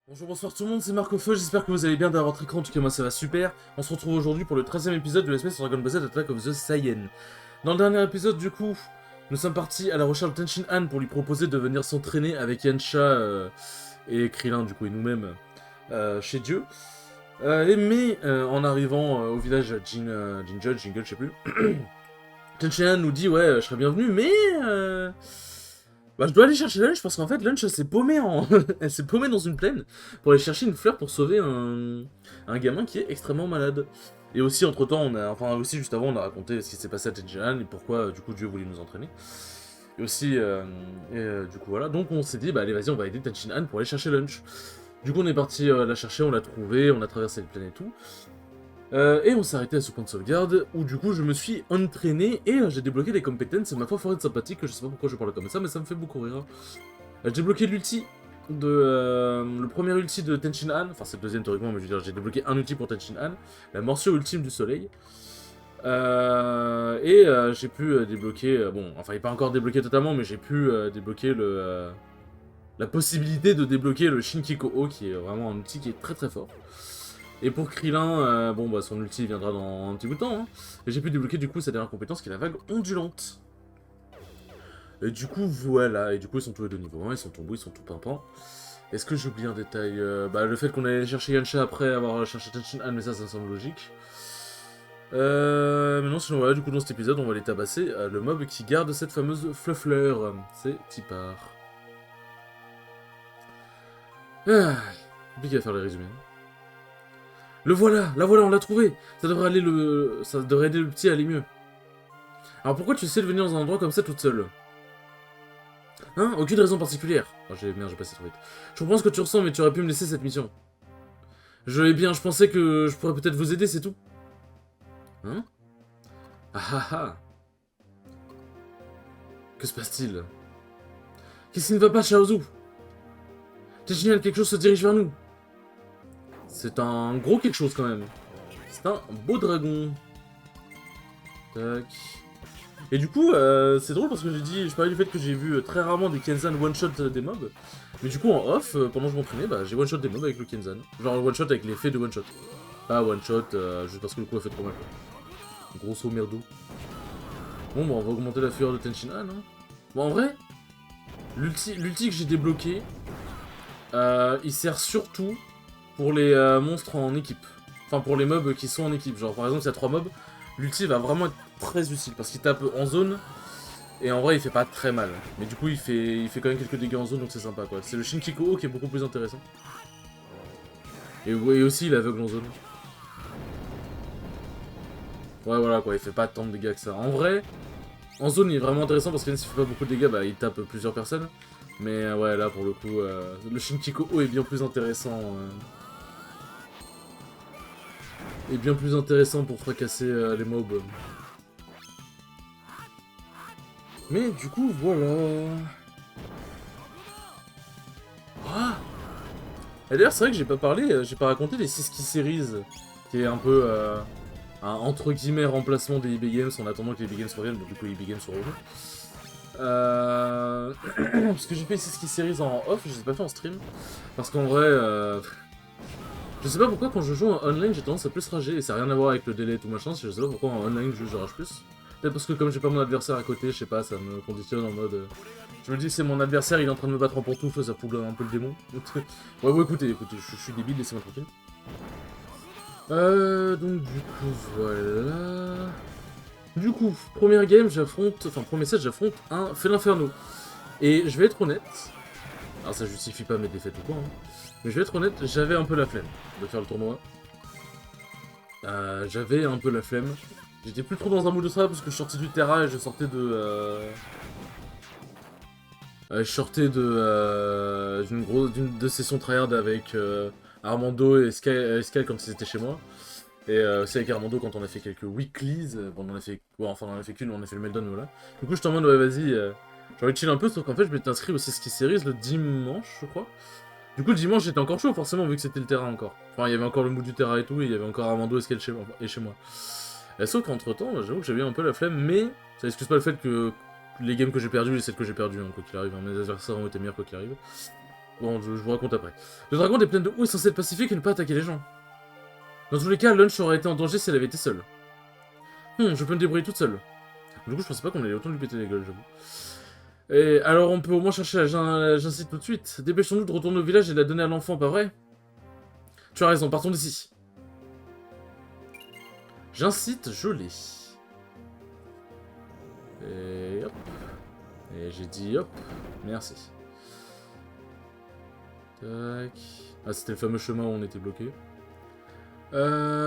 Bonjour, bonsoir tout le monde, c'est Marco Feu, j'espère que vous allez bien d'avoir votre écran, en tout cas moi ça va super. On se retrouve aujourd'hui pour le 13e épisode de l'espèce sur Dragon Ball Z Attack of the Saiyan. Dans le dernier épisode du coup, nous sommes partis à la recherche de Tenshin Han pour lui proposer de venir s'entraîner avec Yansha et Krillin du coup et nous-mêmes chez Dieu. En arrivant au village Jingle, je sais plus, Tenshin Han nous dit ouais je serais bienvenu mais... Bah, je dois aller chercher Lunch parce qu'en fait, Lunch elle s'est paumée elle s'est paumée dans une plaine pour aller chercher une fleur pour sauver un gamin qui est extrêmement malade. Et aussi, entre temps, aussi juste avant, on a raconté ce qui s'est passé à Tenjian et pourquoi, du coup, Dieu voulait nous entraîner. Et aussi, du coup, voilà. Donc, on s'est dit, bah, allez, vas-y, on va aider Tenshinhan pour aller chercher Lunch. Du coup, on est parti la chercher, on l'a trouvé, on a traversé les plaines et tout. Et on s'est arrêté à ce point de sauvegarde où du coup je me suis entraîné et j'ai débloqué des compétences, ma foi forêt sympathique, je sais pas pourquoi je parle comme ça mais ça me fait beaucoup rire. J'ai débloqué l'ulti le premier ulti de Tenshin Han, enfin c'est le deuxième théoriquement mais je veux dire j'ai débloqué un ulti pour Tenshin Han, la morsure ultime du soleil. J'ai pu débloquer, bon enfin il n'est pas encore débloqué totalement mais j'ai pu débloquer la possibilité de débloquer le Shinkiko-O qui est vraiment un outil qui est très très fort. Et pour Krillin, bon bah son ulti viendra dans un petit bout de temps, hein. Et j'ai pu débloquer du coup sa dernière compétence qui est la vague ondulante. Et du coup voilà, et du coup ils sont tous les deux niveau 1, ils sont tout beaux, ils sont tout pimpants. Est-ce que j'oublie un détail bah le fait qu'on allait chercher Yansha après avoir cherché Tenshin Han, mais ça me semble logique. Mais non sinon voilà, du coup dans cet épisode on va aller tabasser le mob qui garde cette fameuse fluffleur, c'est Tipar. Compliqué à faire les résumés. Le voilà, la voilà, on l'a trouvé. Ça devrait aider le petit à aller mieux. Alors pourquoi tu sais de venir dans un endroit comme ça toute seule? Hein? Aucune raison particulière. Oh, merde, j'ai passé trop vite. Je comprends ce que tu ressens, mais tu aurais pu me laisser cette mission. Je pensais que je pourrais peut-être vous aider, c'est tout. Hein? Ah ah ah. Que se passe-t-il? Qu'est-ce qui ne va pas, Shaozu? T'es génial, quelque chose se dirige vers nous. C'est un gros quelque chose quand même. C'est un beau dragon. Tac. Et du coup, c'est drôle parce que je parlais du fait que j'ai vu très rarement des Kenzan one-shot des mobs. Mais du coup, en off, pendant que je m'entraînais, bah, j'ai one-shot des mobs avec le Kenzan. Genre one-shot avec l'effet de one-shot. Pas one-shot juste parce que le coup a fait trop mal. Grosso merdo. Bon, bah, on va augmenter la fureur de Tenshin Han. Hein. Bon, en vrai, l'ulti que j'ai débloqué, il sert surtout pour les monstres en équipe. Enfin, pour les mobs qui sont en équipe. Genre, par exemple, s'il y a 3 mobs, l'ulti va vraiment être très utile parce qu'il tape en zone et en vrai il fait pas très mal. Mais du coup il fait quand même quelques dégâts en zone donc c'est sympa quoi. C'est le Shinkiko-O qui est beaucoup plus intéressant. Et aussi il aveugle en zone. Ouais voilà quoi, il fait pas tant de dégâts que ça. En vrai, en zone il est vraiment intéressant parce que même s'il fait pas beaucoup de dégâts, bah il tape plusieurs personnes. Mais ouais là pour le coup, le Shinkiko-O est bien plus intéressant. Est bien plus intéressant pour fracasser les mobs. Mais du coup, voilà. Ah et d'ailleurs, c'est vrai que j'ai pas parlé, j'ai pas raconté les Siski Series, qui est un peu un entre guillemets remplacement des EB Games en attendant que les EB Games reviennent, donc du coup les EB Games sont revenus. Parce que j'ai fait les Siski Series en off, je les ai pas fait en stream. Parce qu'en vrai, je sais pas pourquoi quand je joue en online j'ai tendance à plus rager, et ça n'a rien à voir avec le délai et tout machin, je sais pas pourquoi en online je rage plus. Peut-être parce que comme j'ai pas mon adversaire à côté, je sais pas, ça me conditionne en mode... Je me dis c'est mon adversaire, il est en train de me battre en pantoufle, ça fout un peu le démon. Ouais, bon, écoutez, je suis débile, laissez-moi tranquille. Donc du coup, voilà... Du coup, première game, premier set, j'affronte un Félinferno. Et je vais être honnête, alors ça justifie pas mes défaites ou quoi, hein, mais je vais être honnête, j'avais un peu la flemme de faire le tournoi. J'avais un peu la flemme. J'étais plus trop dans un mood de travail parce que je sortais du Terra et je sortais de... d'une de sessions tryhard avec Armando et Sky quand ils étaient chez moi. Et aussi avec Armando quand on a fait quelques weeklies. Bon, on en a fait... Ouais, enfin, on en a fait qu'une, on a fait le meltdown, voilà. Du coup, j'étais en mode, ouais, vas-y, j'ai envie de chill un peu, sauf qu'en fait, je m'étais inscrit au Seski Series le dimanche, je crois. Du coup, le dimanche, j'étais encore chaud, forcément, vu que c'était le terrain encore. Enfin, il y avait encore le mood du terrain et tout, et il y avait encore Armando et Sky chez moi. Et sauf qu'entre-temps, j'avoue que j'avais un peu la flemme, mais ça excuse pas le fait que les games que j'ai perdu et celles que j'ai perdu, hein, quoi qu'il arrive, hein, mes adversaires ont été meilleurs quoi qu'il arrive. Bon, je vous raconte après. Le dragon des plaines de Hou est censé être pacifique et ne pas attaquer les gens. Dans tous les cas, Lunch aurait été en danger si elle avait été seule. Je peux me débrouiller toute seule. Du coup, je pensais pas qu'on allait autant lui péter les gueules, j'avoue. Et alors, on peut au moins chercher j'incite tout de suite. Dépêchons-nous de retourner au village et de la donner à l'enfant, pas vrai? Tu as raison, partons d'ici. J'incite, je l'ai. Et hop. Et j'ai dit hop. Merci. Tac. Ah, c'était le fameux chemin où on était bloqué.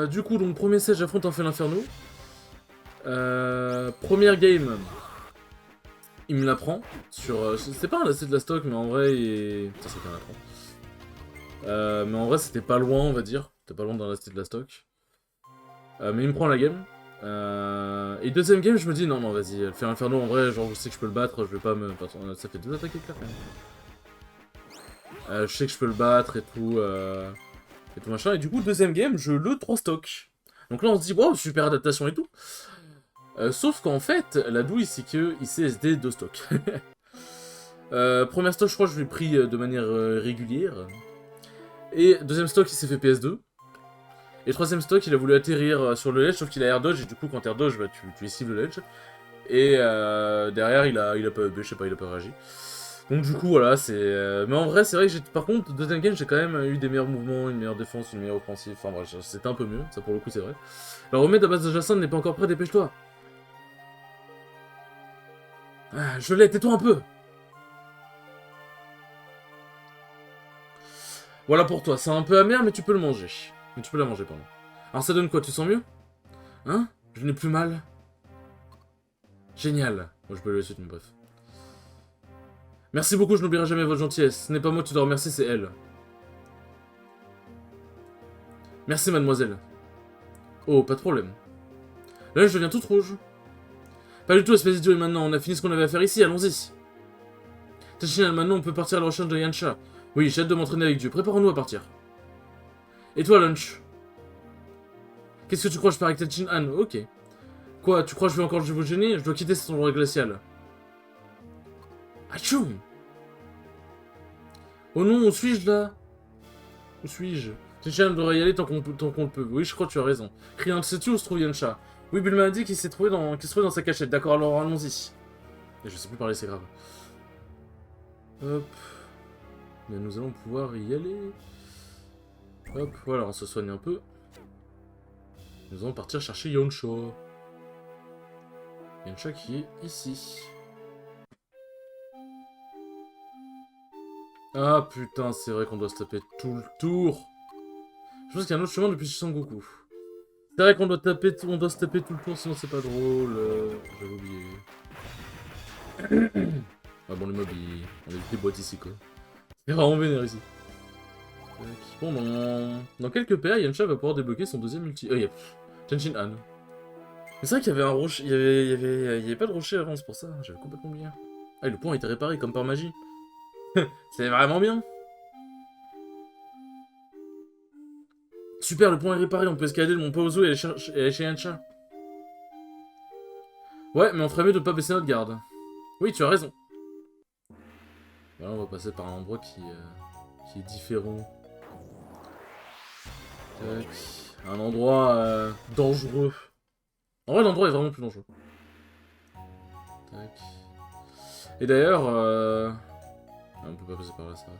Du coup, donc, premier set, j'affronte un Fel Inferno. Première game. Il me l'apprend sur... c'est pas un lacet de la stock, mais en vrai, ça c'est qu'un apprend. Mais en vrai, c'était pas loin, on va dire. C'était pas loin d'un lacet de la stock. Mais il me prend la game. Et deuxième game, je me dis, non, non, vas-y, le Fer Inferno, en vrai, genre, je sais que je peux le battre, je vais pas me... Ça fait 2 attaques éclairs, quand même. Je sais que je peux le battre et tout machin. Et du coup, deuxième game, je le 3 stock. Donc là, on se dit, wow, super adaptation et tout. Sauf qu'en fait, la douille, c'est qu'il s'est SD 2 stocks. Première stock, je crois que je l'ai pris de manière régulière. Et deuxième stock, il s'est fait PS2. Et troisième stock, il a voulu atterrir sur le ledge, sauf qu'il a air dodge, et du coup, quand air dodge, bah, tu esquives le ledge. Et derrière, il a pas, je sais pas, il a pas réagi. Donc du coup, voilà, c'est... Mais en vrai, c'est vrai que par contre, deuxième game, j'ai quand même eu des meilleurs mouvements, une meilleure défense, une meilleure offensive. Enfin bref, c'était un peu mieux, ça pour le coup, c'est vrai. Le remède à base de Jacinthe n'est pas encore prêt, dépêche-toi. Ah, je l'ai, tais-toi un peu. Voilà pour toi, c'est un peu amer, mais tu peux le manger. Mais tu peux la manger, pardon. Alors ça donne quoi, tu sens mieux? Hein? Je n'ai plus mal. Génial. Bon, je peux le suite, mais bref. Merci beaucoup, je n'oublierai jamais votre gentillesse. Ce n'est pas moi que tu dois remercier, c'est elle. Merci, mademoiselle. Oh, pas de problème. Là, je deviens toute rouge. Pas du tout, espèce d'idiot, et maintenant, on a fini ce qu'on avait à faire ici, allons-y. Tachinal, maintenant, on peut partir à la recherche de Yancha. Oui, j'ai hâte de m'entraîner avec Dieu. Préparons-nous à partir. Et toi, Lunch? Qu'est-ce que tu crois, je pars avec Tachin Han? Ok. Quoi, tu crois que je vais encore vous gêner? Je dois quitter cet endroit glacial. Atchoum! Oh non, où suis-je là? Où suis-je? Tachin devrait y aller tant qu'on le peut. Oui, je crois que tu as raison. Criant, sais-tu où se trouve Yancha? Oui, Bulma a dit qu'il se trouvait dans sa cachette. D'accord, alors allons-y. Et je sais plus parler, c'est grave. Hop. Mais nous allons pouvoir y aller. Hop, voilà, on se soigne un peu. Nous allons partir chercher Yonsha. Yonsha qui est ici. Ah putain, c'est vrai qu'on doit se taper tout le tour. Je pense qu'il y a un autre chemin depuis Sangoku. C'est vrai qu'on doit se taper tout le tour, sinon c'est pas drôle. J'avais oublié. Ah bon, les mobs, on a des boîtes ici, quoi. C'est vraiment vénère ici. Bon, dans quelques paires, Yamcha va pouvoir débloquer son deuxième ulti. Il y a Tenshin Han. Mais c'est vrai qu'il y avait un rocher. Il y avait pas de rocher avant, c'est pour ça. J'avais complètement oublié. Ah, et le pont a été réparé comme par magie. C'est vraiment bien. Super, le pont est réparé, on peut escalader le mont Paozu et aller chez Yamcha. Ouais, mais on ferait mieux de pas baisser notre garde. Oui, tu as raison. Voilà, on va passer par un endroit qui est différent. Tac. Un endroit dangereux. En vrai, l'endroit est vraiment plus dangereux. Tac. Et d'ailleurs, on peut pas passer par là, ça va.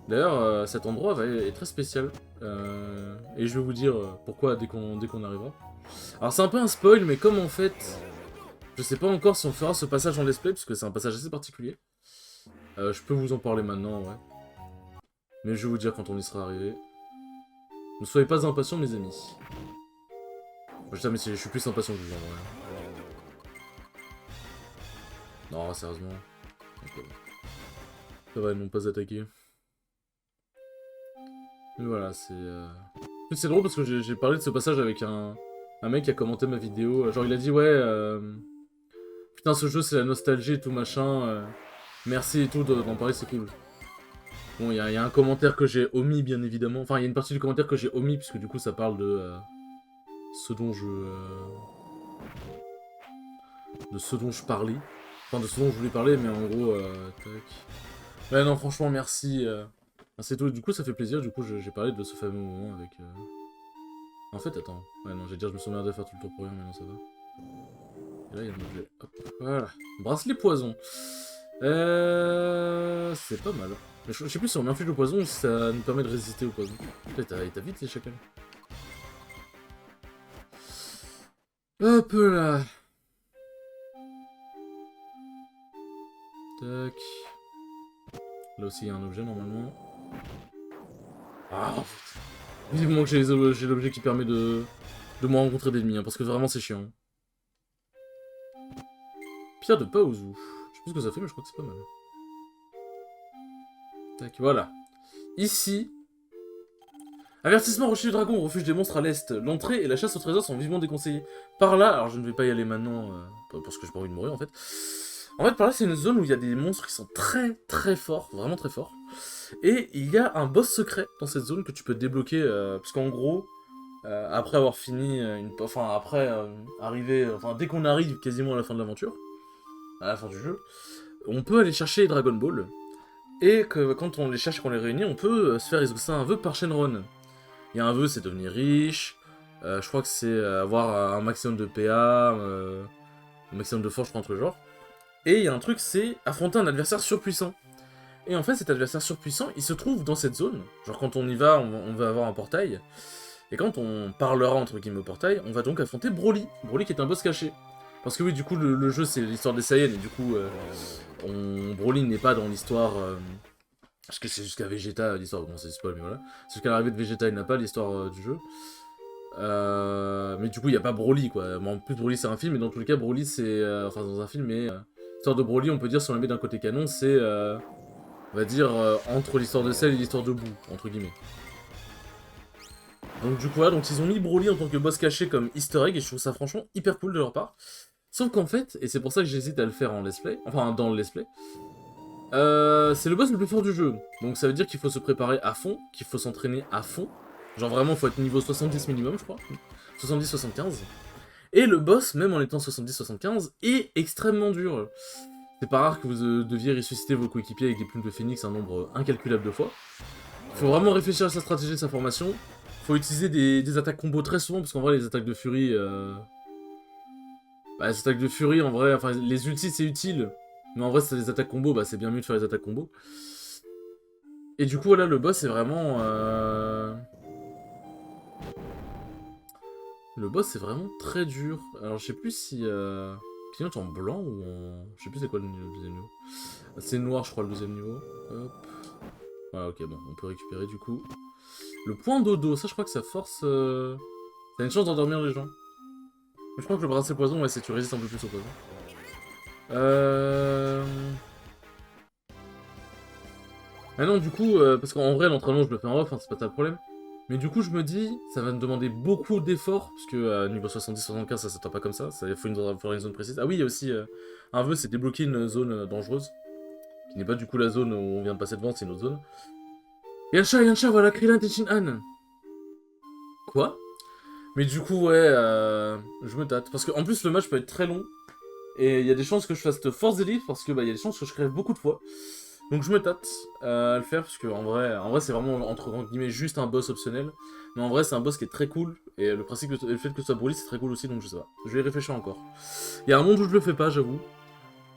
D'ailleurs, cet endroit est très spécial. Et je vais vous dire pourquoi dès qu'on arrivera. Alors c'est un peu un spoil, mais comme en fait... Je sais pas encore si on fera ce passage en let's play, parce que c'est un passage assez particulier. Je peux vous en parler maintenant, ouais. Mais je vais vous dire quand on y sera arrivé. Ne soyez pas impatients, mes amis. Putain, mais je suis plus impatient que vous, en vrai. Non, sérieusement. Okay. Ça va, ils n'ont pas attaqué. Mais voilà, c'est... C'est drôle parce que j'ai parlé de ce passage avec un mec qui a commenté ma vidéo. Genre, il a dit, ouais... Putain, ce jeu, c'est la nostalgie et tout machin. Merci et tout d'en parler, c'est cool. Bon, il y a un commentaire que j'ai omis, bien évidemment. Enfin, il y a une partie du commentaire que j'ai omis, puisque du coup, ça parle de... ce dont je... de ce dont je parlais. Enfin, de ce dont je voulais parler, mais en gros... tac... Ouais, non, franchement, merci. C'est tout. Du coup, ça fait plaisir. Du coup, j'ai parlé de ce fameux moment avec... En fait, attends. Ouais, non, j'ai dire, je me suis emmerdé à faire tout le tour pour rien, mais non, ça va. Et là, il y a un objet. Hop, voilà. Bracelet poison. C'est pas mal. Mais je sais plus si on inflige le poison ou si ça nous permet de résister au poison. Putain, t'as vite les chacals. Hop là. Tac. Là aussi, il y a un objet normalement. Ah, vivement que j'ai l'objet qui permet de moins rencontrer d'ennemis, hein, parce que vraiment c'est chiant. Pierre de Paouzou. Je sais plus ce que ça fait, mais je crois que c'est pas mal. Tac, voilà. Ici, avertissement Rocher du Dragon, refuge des monstres à l'est. L'entrée et la chasse au trésor sont vivement déconseillés. Par là, alors je ne vais pas y aller maintenant, parce que j'ai pas envie de mourir en fait. En fait, par là, c'est une zone où il y a des monstres qui sont très très forts, vraiment très forts. Et il y a un boss secret dans cette zone que tu peux débloquer, parce qu'en gros, après avoir fini, enfin après arriver, enfin dès qu'on arrive quasiment à la fin de l'aventure, à la fin du jeu, on peut aller chercher les Dragon Ball. Et que quand on les cherche et qu'on les réunit, on peut se faire exaucer un vœu par Shenron. Il y a un vœu, c'est devenir riche. Je crois que c'est avoir un maximum de PA, un maximum de force, je crois, entre le genre. Et il y a un truc, c'est affronter un adversaire surpuissant. Et en fait, cet adversaire surpuissant, il se trouve dans cette zone. Genre, quand on y va, on va avoir un portail. Et quand on parlera, entre guillemets, au portail, on va donc affronter Broly. Broly qui est un boss caché. Parce que oui, du coup, le jeu, c'est l'histoire des Saiyans, et du coup, Broly n'est pas dans l'histoire... parce que c'est jusqu'à Vegeta, l'histoire, bon c'est spoil mais voilà. C'est jusqu'à l'arrivée de Vegeta, il n'a pas l'histoire du jeu. Mais du coup il n'y a pas Broly quoi. Bon, en plus Broly c'est un film, et dans tous les cas Broly c'est... enfin dans un film, mais... l'histoire de Broly on peut dire si on la met d'un côté canon, c'est... on va dire entre l'histoire de Cell et l'histoire de Boo, entre guillemets. Donc du coup voilà, donc ils ont mis Broly en tant que boss caché comme easter egg, et je trouve ça franchement hyper cool de leur part. Sauf qu'en fait, et c'est pour ça que j'hésite à le faire en let's play, enfin dans le let's play, c'est le boss le plus fort du jeu. Donc ça veut dire qu'il faut se préparer à fond, qu'il faut s'entraîner à fond. Genre vraiment, faut être niveau 70 minimum, je crois. 70-75. Et le boss, même en étant 70-75, est extrêmement dur. C'est pas rare que vous deviez ressusciter vos coéquipiers avec des plumes de phénix un nombre incalculable de fois. Faut vraiment réfléchir à sa stratégie et sa formation. Faut utiliser des attaques combo très souvent, parce qu'en vrai, les attaques de furie... Bah, les attaques de furie, en vrai, enfin, les ultis, c'est utile. Mais en vrai, si t'as des attaques combo, bah c'est bien mieux de faire les attaques combo. Et du coup, voilà, le boss est vraiment... Le boss est vraiment très dur. Alors, je sais plus si... Clignote en blanc ou en... Je sais plus c'est quoi le deuxième niveau. C'est noir, je crois, le deuxième niveau. Hop. Voilà, ok, bon, on peut récupérer, du coup. Le point dodo, ça, je crois que ça force... Ça a une chance d'endormir les gens. Mais je crois que le bracelet poison, ouais, c'est tu résistes un peu plus au poison. Ah non, du coup, parce qu'en vrai, l'entraînement, je le fais en off, hein, c'est pas ça le problème. Mais du coup, je me dis, ça va me demander beaucoup d'efforts, parce que niveau 70-75, ça s'attend pas comme ça, il faut une zone précise. Ah oui, il y a aussi un vœu, c'est débloquer une zone dangereuse, qui n'est pas du coup la zone où on vient de passer devant, c'est une autre zone. Yansha, voilà, Krillin Tenshinhan. Quoi? Mais du coup, ouais, je me tâte. Parce qu'en plus, le match peut être très long, et il y a des chances que je fasse de force d'élite, parce que bah, il y a des chances que je crève beaucoup de fois. Donc je me tâte à le faire, parce que en vrai c'est vraiment entre guillemets juste un boss optionnel. Mais en vrai c'est un boss qui est très cool, et le principe, le fait que ce soit Broly c'est très cool aussi, donc je sais pas. Je vais y réfléchir encore. Il y a un monde où je le fais pas, j'avoue.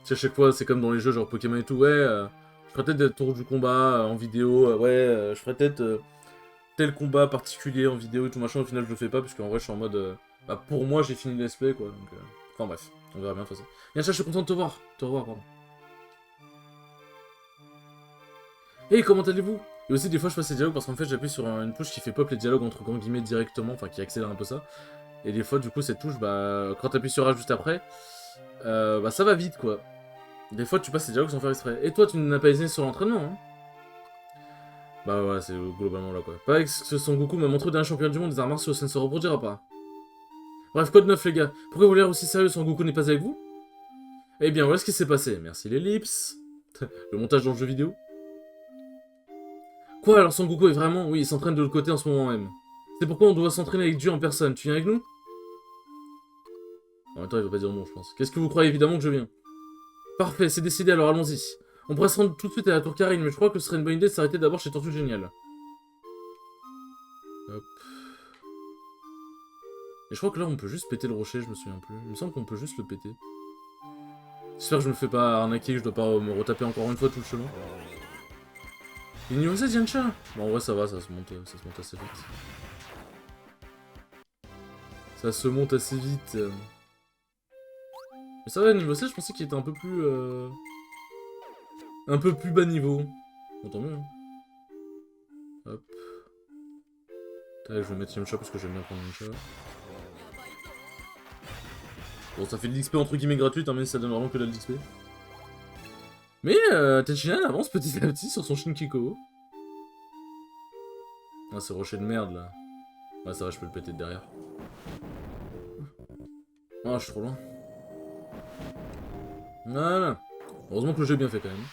Tu sais, à chaque fois c'est comme dans les jeux genre Pokémon et tout, ouais, je ferais peut-être des tours du combat en vidéo, ouais, je ferais peut-être tel combat particulier en vidéo et tout machin, au final je le fais pas, parce qu'en vrai je suis en mode, bah pour moi j'ai fini le let's play quoi, donc... Enfin bref, on verra bien de toute façon. Yacha, je suis content de te voir, pardon. Hey, comment allez-vous? Et aussi, des fois, je passe les dialogues parce qu'en fait, j'appuie sur une touche qui fait pop les dialogues entre grands guillemets directement, enfin, qui accélère un peu ça. Et des fois, du coup, cette touche, bah, quand t'appuies sur A juste après, bah, ça va vite, quoi. Des fois, tu passes les dialogues sans faire exprès. Et toi, tu n'as pas hésité sur l'entraînement, hein? Bah, ouais, c'est globalement là, quoi. Pas que Son Goku m'a montré d'un champion du monde des arts martiaux, ça ne se reproduira pas. Bref, code 9, les gars. Pourquoi vous l'air aussi sérieux, Son Goku n'est pas avec vous? Eh bien, voilà ce qui s'est passé. Merci l'ellipse. Le montage dans le jeu vidéo. Quoi, alors Son Goku est vraiment... Oui, il s'entraîne de l'autre côté en ce moment même. C'est pourquoi on doit s'entraîner avec Dieu en personne. Tu viens avec nous? En même temps, il va pas dire non, je pense. Qu'est-ce que vous croyez évidemment que je viens? Parfait, c'est décidé, alors allons-y. On pourrait se rendre tout de suite à la tour Karine, mais je crois que ce serait une bonne idée de s'arrêter d'abord chez Tortue Géniale. Hop. Et je crois que là, on peut juste péter le rocher, je me souviens plus. Il me semble qu'on peut juste le péter. J'espère que je me fais pas arnaquer, que je dois pas me retaper encore une fois tout le chemin. Il est niveau 16, Yancha. Bon, en vrai, ça va, ça se monte assez vite. Ça se monte assez vite. Mais ça va, niveau 16, je pensais qu'il était un peu plus bas niveau. Bon, tant mieux. Hein. Hop. Tac, je vais mettre Yamcha parce que j'aime bien prendre Yamcha. Bon, ça fait de l'XP entre guillemets gratuite, hein, mais ça donne vraiment que de l'XP. Mais Tenshinhan avance petit à petit sur son Shinkiko. Ah, ce rocher de merde là. Ouais, ça va, je peux le péter de derrière. Ah, je suis trop loin. Voilà. Heureusement que le jeu est bien fait quand même.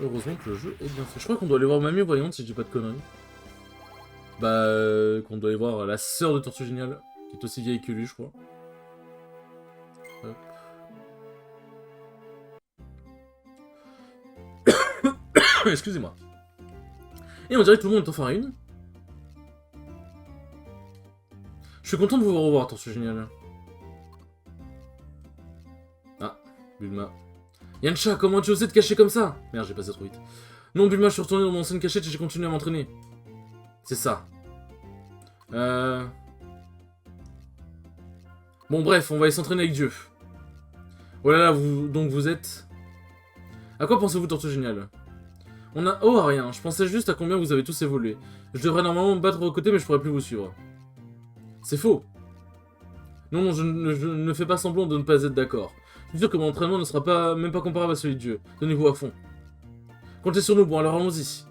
Heureusement que le jeu est bien fait. Je crois qu'on doit aller voir Mamie Voyante si je dis pas de conneries. Bah, qu'on doit aller voir la sœur de Tortue Géniale, qui est aussi vieille que lui, je crois. Hop. Excusez-moi. Et on dirait que tout le monde est en farine. Je suis content de vous revoir, Tortue Géniale. Ah, Bulma. Yancha, comment tu osais te cacher comme ça? Merde, j'ai passé trop vite. Non, Bulma, je suis retourné dans mon ancienne cachette et j'ai continué à m'entraîner. C'est ça. Bon, bref, on va aller s'entraîner avec Dieu. Oh là là, vous êtes... À quoi pensez-vous, Tortue Géniale? On a... Oh, à rien. Je pensais juste à combien vous avez tous évolué. Je devrais normalement me battre à vos côtés, mais je pourrais plus vous suivre. C'est faux. Non, je ne fais pas semblant de ne pas être d'accord. Je suis sûr que mon entraînement ne sera même pas comparable à celui de Dieu. Donnez-vous à fond. Comptez sur nous, bon alors allons-y.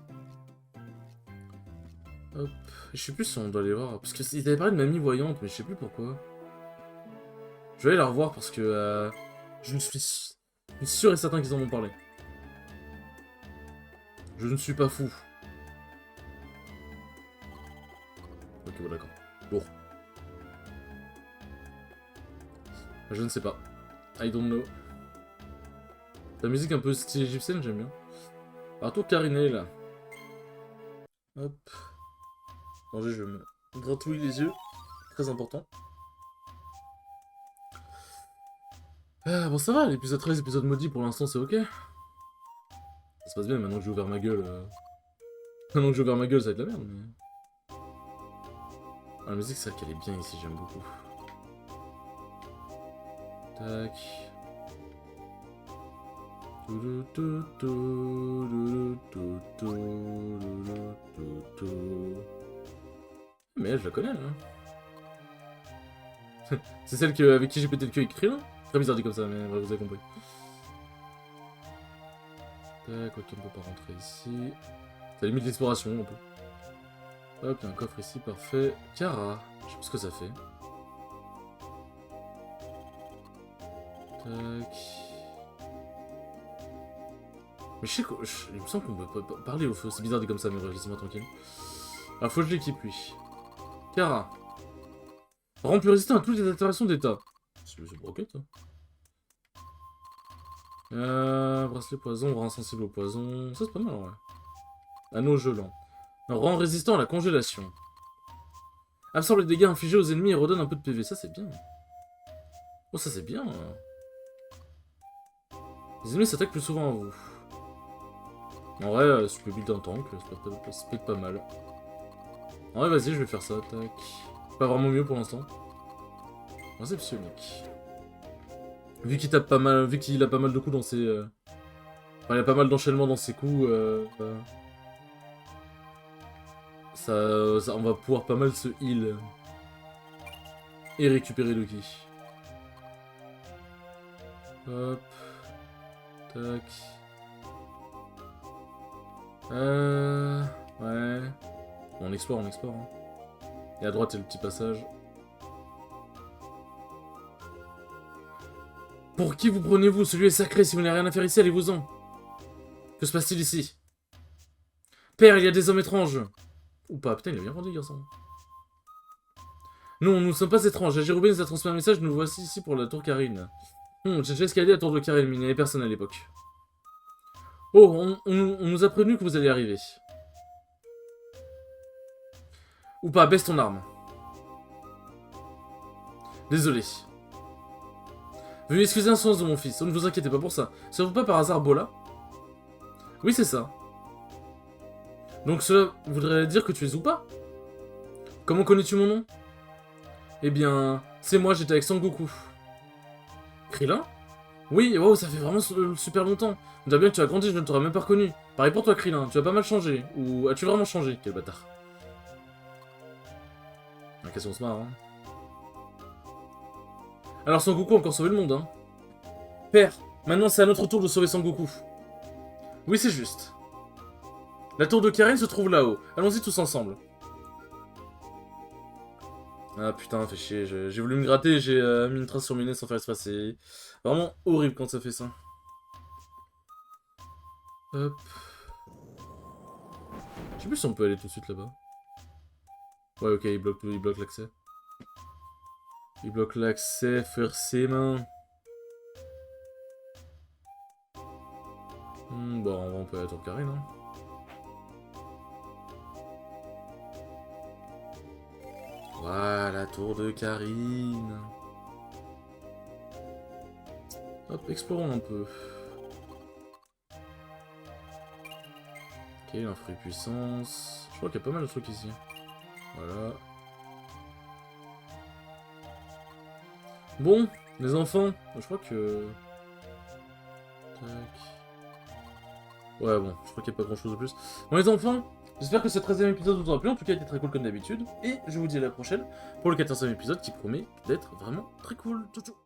Hop. Je sais plus si on doit aller voir. Parce qu'ils avaient parlé de mamie voyante, mais je sais plus pourquoi. Je vais aller la revoir parce que je suis sûr et certain qu'ils en ont parlé. Je ne suis pas fou. Ok, bon d'accord. Lourd. Je ne sais pas. I don't know. La musique un peu style égyptienne, j'aime bien. Alors, tour Kariné, là. Hop. Attendez, je me gratouille les yeux. Très important. Ah, bon, ça va, l'épisode 13, épisode maudit, pour l'instant, c'est ok. Ça se passe bien, maintenant que j'ai ouvert ma gueule. Maintenant que j'ai ouvert ma gueule, ça va être la merde, mais... Ah, la musique, c'est vrai qu'elle est bien ici, j'aime beaucoup. Tac. Mais elle, je la connais, là. C'est celle avec qui j'ai pété le cul avec Krillin. Très bizarre dit comme ça, mais vous avez compris. Tac, ok, on peut pas rentrer ici. Ça limite l'exploration, un peu. Hop, il y a un coffre ici, parfait. Kara, je sais pas ce que ça fait. Tac. Mais je sais quoi, il me semble qu'on peut pas parler au feu, c'est bizarre dit comme ça, mais laissez-moi tranquille. Alors faut que je l'équipe, lui. Kara. Rend plus résistant à toutes les altérations d'état. C'est broquette, ça. Bracelet poison, rend insensible au poison. Ça c'est pas mal, ouais. Anneau gelant. Rend résistant à la congélation. Absorbe les dégâts infligés aux ennemis et redonne un peu de PV. Ça c'est bien. Oh, ça c'est bien. Les ennemis s'attaquent plus souvent à vous. En vrai, si tu peux build un tank, ça peut être pas mal. En vrai, vas-y, je vais faire ça. Tac. Pas vraiment mieux pour l'instant. Réceptionnique. Vu qu'il tape pas mal, vu qu'il a pas mal de coups dans ses... Enfin, il a pas mal d'enchaînements dans ses coups, on va pouvoir pas mal se heal. Et récupérer le ki. Hop. Tac. Ouais. Bon, on explore, on explore. Hein. Et à droite, il y a le petit passage. Pour qui vous prenez-vous? Celui est sacré, si vous n'avez rien à faire ici, allez-vous-en. Que se passe-t-il ici? Père, il y a des hommes étranges. Ou pas, putain, il a bien rendu, garçon. Non, nous ne sommes pas étranges. Jérubé nous a transmis un message, nous voici ici pour la tour Karine. J'ai déjà escaladé la tour de Karen, mais il n'y avait personne à l'époque. Oh, on nous a prévenu que vous allez arriver. Ou pas, baisse ton arme. Désolé. Veuillez excuser l'insolence de mon fils, ne vous inquiétez pas pour ça. Serez-vous pas par hasard Bola? Oui, c'est ça. Donc cela voudrait dire que tu es Zupa? Comment connais-tu mon nom? Eh bien, c'est moi, j'étais avec Sangoku. Krillin? Oui, wow, ça fait vraiment super longtemps. On dirait bien que tu as grandi, je ne t'aurais même pas reconnu. Pareil pour toi, Krillin, tu as pas mal changé. Ou as-tu vraiment changé? Quel bâtard. La question se marre, hein. Alors Sangoku a encore sauvé le monde, hein. Père, maintenant c'est à notre tour de sauver Sangoku. Oui, c'est juste. La tour de Karen se trouve là-haut. Allons-y tous ensemble. Ah putain, fait chier. J'ai voulu me gratter et j'ai mis une trace sur mes nez sans faire exprès. C'est vraiment horrible quand ça fait ça. Hop. Je sais plus si on peut aller tout de suite là-bas. Ouais, ok, il bloque l'accès. Il bloque l'accès, forcément. Bon, on peut aller à la tour de Karen, hein. Voilà, tour de Karine. Hop, explorons un peu. Ok, un fruit puissance. Je crois qu'il y a pas mal de trucs ici. Voilà. Bon, les enfants, je crois que... Tac. Ouais, bon, je crois qu'il n'y a pas grand chose de plus. Bon, les enfants, j'espère que ce 13e épisode vous aura plu. En tout cas, il était très cool comme d'habitude. Et je vous dis à la prochaine pour le 14e épisode qui promet d'être vraiment très cool. Ciao, ciao.